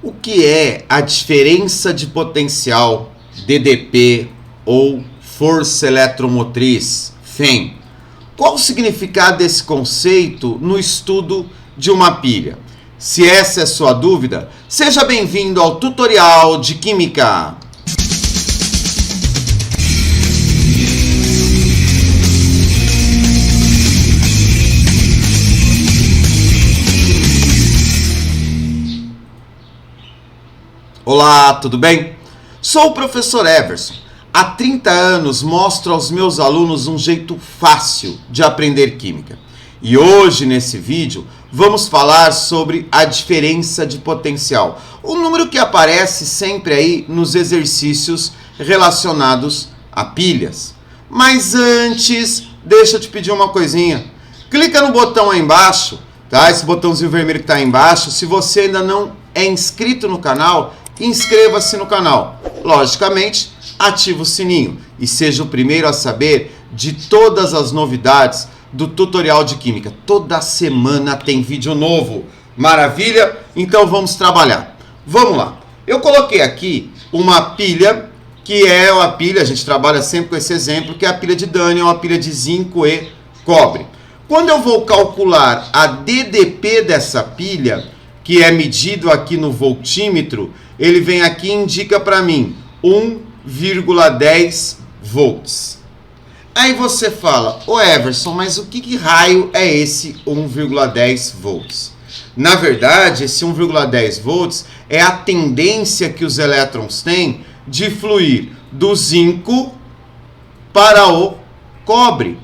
O que é a diferença de potencial, DDP ou força eletromotriz, FEM? Qual o significado desse conceito no estudo de uma pilha? Se essa é a sua dúvida, seja bem-vindo ao tutorial de Química. Olá, tudo bem? Sou o professor Everson. Há 30 anos mostro aos meus alunos um jeito fácil de aprender química. E hoje, nesse vídeo, vamos falar sobre a diferença de potencial. Um número que aparece sempre aí nos exercícios relacionados a pilhas. Mas antes, deixa eu te pedir uma coisinha. Clica no botão aí embaixo, tá? Esse botãozinho vermelho que está aí embaixo. Se você ainda não é inscrito no canal, inscreva-se no canal. Logicamente, ative o sininho e seja o primeiro a saber de todas as novidades do tutorial de Química. Toda semana tem vídeo novo. Maravilha? Então vamos trabalhar. Vamos lá. Eu coloquei aqui uma pilha, que é uma pilha, a gente trabalha sempre com esse exemplo, que é a pilha de Daniel, uma pilha de zinco e cobre. Quando eu vou calcular a DDP dessa pilha, que é medido aqui no voltímetro, ele vem aqui e indica para mim 1,10 volts. Aí você fala, ô Everson, mas o que raio é esse 1,10 volts? Na verdade, esse 1,10 volts é a tendência que os elétrons têm de fluir do zinco para o cobre.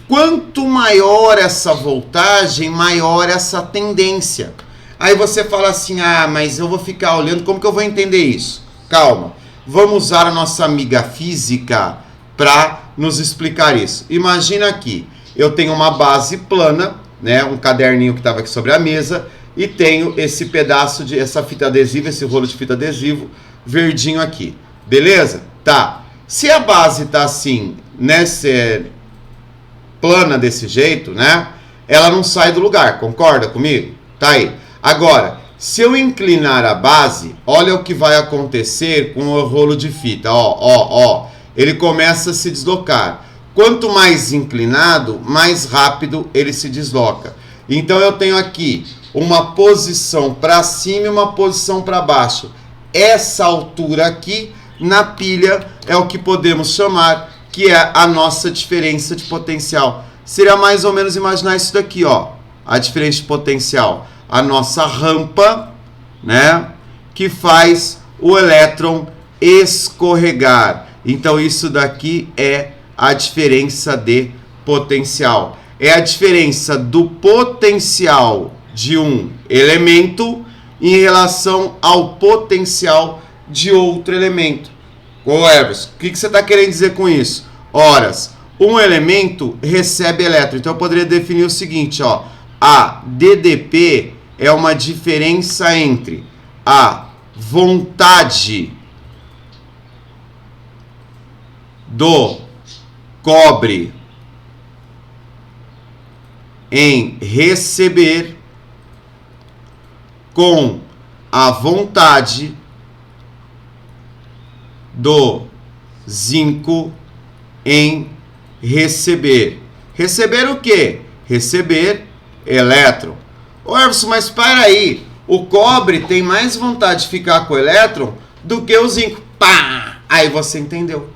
Quanto maior essa voltagem, maior essa tendência. Aí você fala assim, mas eu vou ficar olhando, como que eu vou entender isso? Calma, vamos usar a nossa amiga física para nos explicar isso. Imagina aqui, eu tenho uma base plana, né, um caderninho que estava aqui sobre a mesa, e tenho esse pedaço de, essa fita adesiva, esse rolo de fita adesivo verdinho aqui, beleza? Tá, se a base tá assim, plana desse jeito, né, ela não sai do lugar, concorda comigo? Tá aí. Agora, se eu inclinar a base, olha o que vai acontecer com o rolo de fita. Ele começa a se deslocar. Quanto mais inclinado, mais rápido ele se desloca. Então eu tenho aqui uma posição para cima e uma posição para baixo. Essa altura aqui na pilha é o que podemos chamar que é a nossa diferença de potencial. Seria mais ou menos imaginar isso daqui, ó, a diferença de potencial. A nossa rampa, né, que faz o elétron escorregar. Então isso daqui é a diferença de potencial. É a diferença do potencial de um elemento em relação ao potencial de outro elemento. Ô Everson, o que você está querendo dizer com isso? Horas, um elemento recebe elétron. Então eu poderia definir o seguinte, ó, a DDP é uma diferença entre a vontade do cobre em receber com a vontade do zinco em receber. Receber o quê? Receber elétron. Ô Everson, mas para aí, o cobre tem mais vontade de ficar com o elétron do que o zinco. Pá! Aí você entendeu.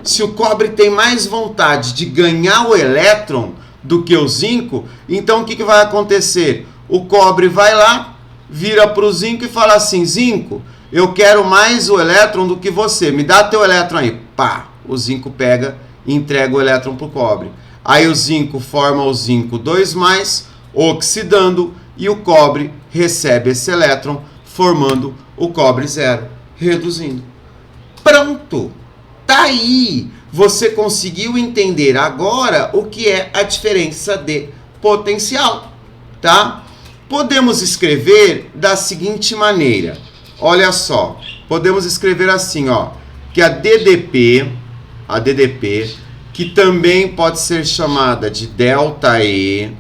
Se o cobre tem mais vontade de ganhar o elétron do que o zinco, então o que vai acontecer? O cobre vai lá, vira para o zinco e fala assim, zinco, eu quero mais o elétron do que você, me dá teu elétron aí. Pá! O zinco pega e entrega o elétron para o cobre. Aí o zinco forma o zinco 2+, oxidando, e o cobre recebe esse elétron, formando o cobre 0, reduzindo. Pronto! Tá aí! Você conseguiu entender agora o que é a diferença de potencial, tá? Podemos escrever da seguinte maneira. Olha só, podemos escrever assim, ó, que a DDP, que também pode ser chamada de ΔE,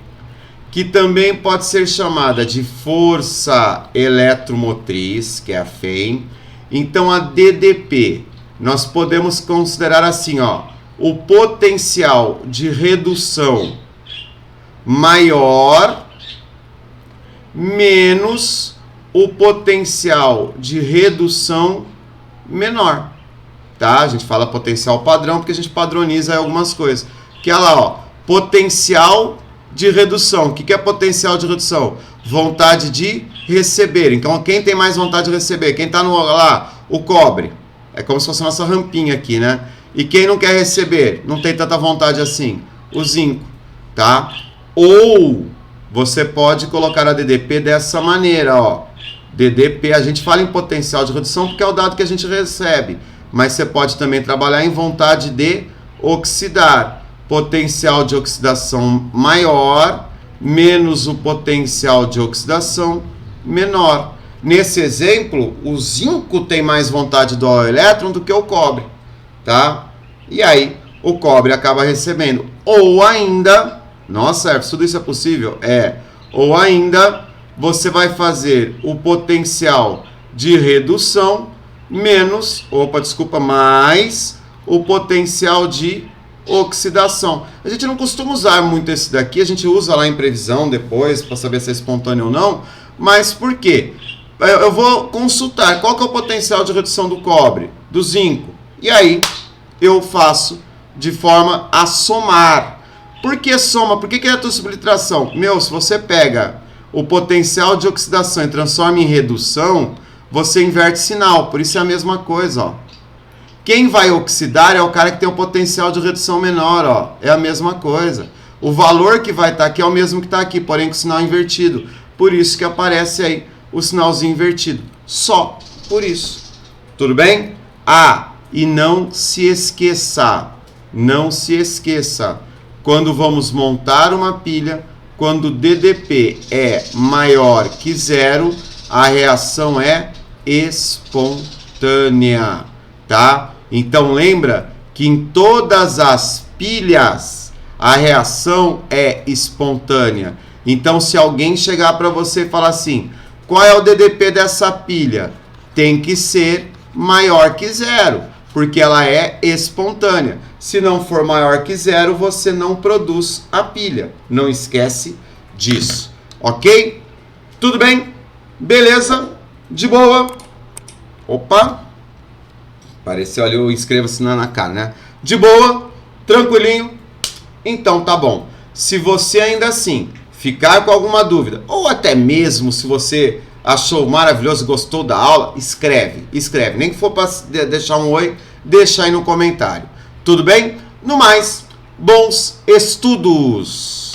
que também pode ser chamada de força eletromotriz, que é a FEM. Então, a DDP, nós podemos considerar assim, ó, o potencial de redução maior menos o potencial de redução menor, tá? A gente fala potencial padrão porque a gente padroniza algumas coisas. Que é lá, ó, potencial de redução. O que é potencial de redução? Vontade de receber. Então, quem tem mais vontade de receber? Quem está lá? O cobre. É como se fosse a nossa rampinha aqui, né? E quem não quer receber? Não tem tanta vontade assim? O zinco, tá? Ou você pode colocar a DDP dessa maneira, ó. DDP, a gente fala em potencial de redução porque é o dado que a gente recebe. Mas você pode também trabalhar em vontade de oxidar. Potencial de oxidação maior menos o potencial de oxidação menor. Nesse exemplo, o zinco tem mais vontade de doar o elétron do que o cobre, tá? E aí, o cobre acaba recebendo. Ou ainda, nossa, tudo isso é possível? É. Ou ainda, você vai fazer o potencial de redução menos, mais o potencial de oxidação. A gente não costuma usar muito esse daqui, a gente usa lá em previsão depois, para saber se é espontâneo ou não, mas por quê? Eu vou consultar qual que é o potencial de redução do cobre, do zinco, e aí eu faço de forma a somar. Por que soma? Por que é a subtração? Se você pega o potencial de oxidação e transforma em redução, você inverte sinal, por isso é a mesma coisa, ó. Quem vai oxidar é o cara que tem o potencial de redução menor, ó. É a mesma coisa. O valor que vai estar aqui é o mesmo que está aqui, porém com o sinal invertido. Por isso que aparece aí o sinalzinho invertido. Só por isso. Tudo bem? E não se esqueça. Não se esqueça. Quando vamos montar uma pilha, quando o DDP é maior que 0, a reação é espontânea, tá? Então lembra que em todas as pilhas a reação é espontânea. Então se alguém chegar para você e falar assim, qual é o DDP dessa pilha? Tem que ser maior que 0, porque ela é espontânea. Se não for maior que 0, você não produz a pilha. Não esquece disso, ok? Tudo bem? Beleza? De boa? Opa! Apareceu ali o inscreva-se na cara, né? De boa? Tranquilinho? Então tá bom. Se você ainda assim ficar com alguma dúvida, ou até mesmo se você achou maravilhoso, gostou da aula, escreve. Nem que for para deixar um oi, deixa aí no comentário. Tudo bem? No mais, bons estudos!